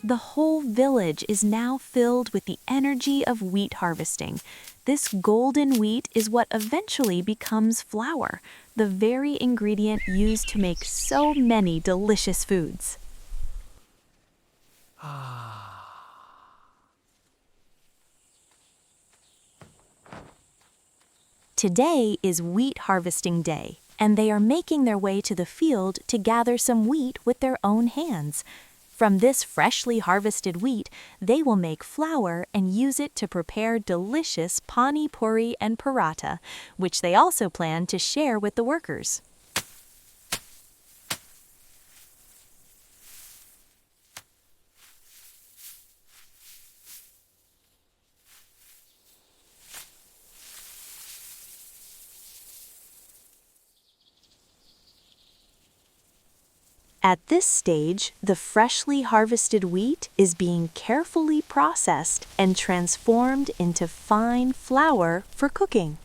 The whole village is now filled with the energy of wheat harvesting. This golden wheat is what eventually becomes flour, the very ingredient used to make so many delicious foods. Today is wheat harvesting day, and they are making their way to the field to gather some wheat with their own hands. From this freshly harvested wheat, they will make flour and use it to prepare delicious pani puri and paratha, which they also plan to share with the workers. At this stage, the freshly harvested wheat is being carefully processed and transformed into fine flour for cooking.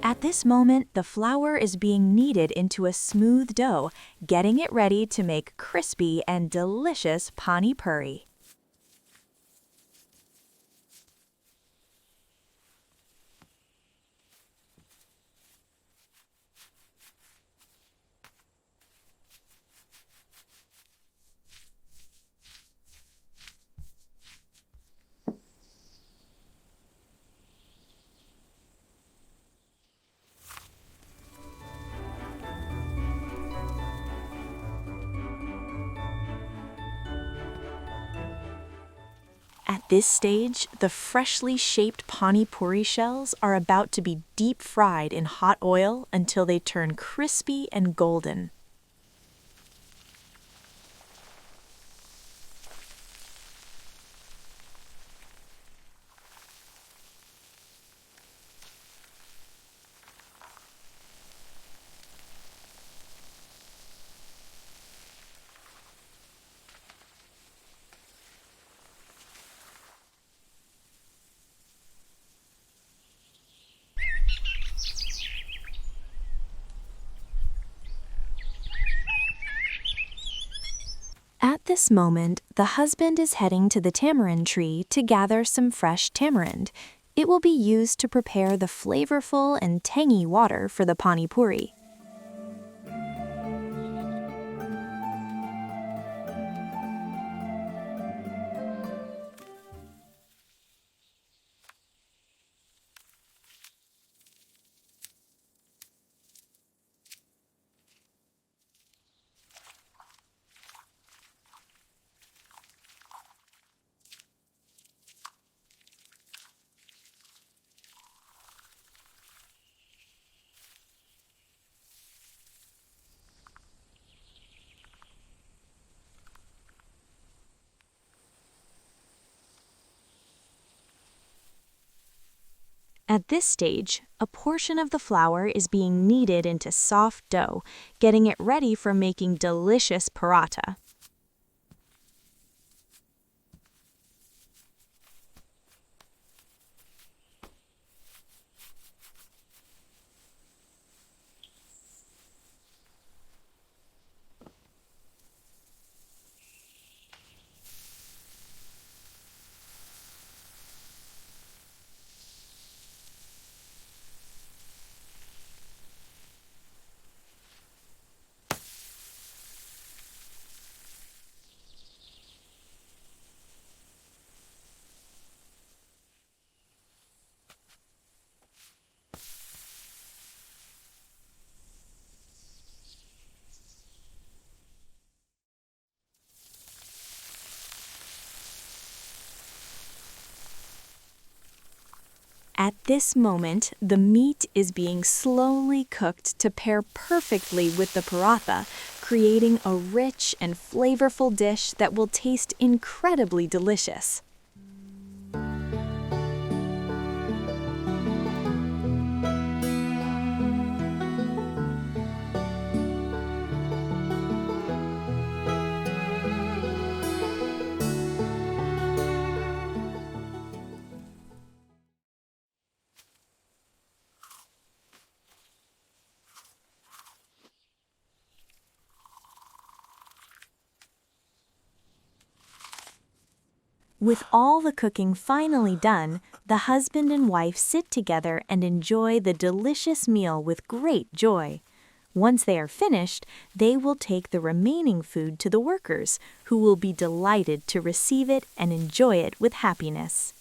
At this moment, the flour is being kneaded into a smooth dough, getting it ready to make crispy and delicious pani puri. At this stage, the freshly shaped pani puri shells are about to be deep fried in hot oil until they turn crispy and golden. At this moment, the husband is heading to the tamarind tree to gather some fresh tamarind. It will be used to prepare the flavorful and tangy water for the pani puri. At this stage, a portion of the flour is being kneaded into soft dough, getting it ready for making delicious paratha. At this moment, the meat is being slowly cooked to pair perfectly with the paratha, creating a rich and flavorful dish that will taste incredibly delicious. With all the cooking finally done, the husband and wife sit together and enjoy the delicious meal with great joy. Once they are finished, they will take the remaining food to the workers, who will be delighted to receive it and enjoy it with happiness.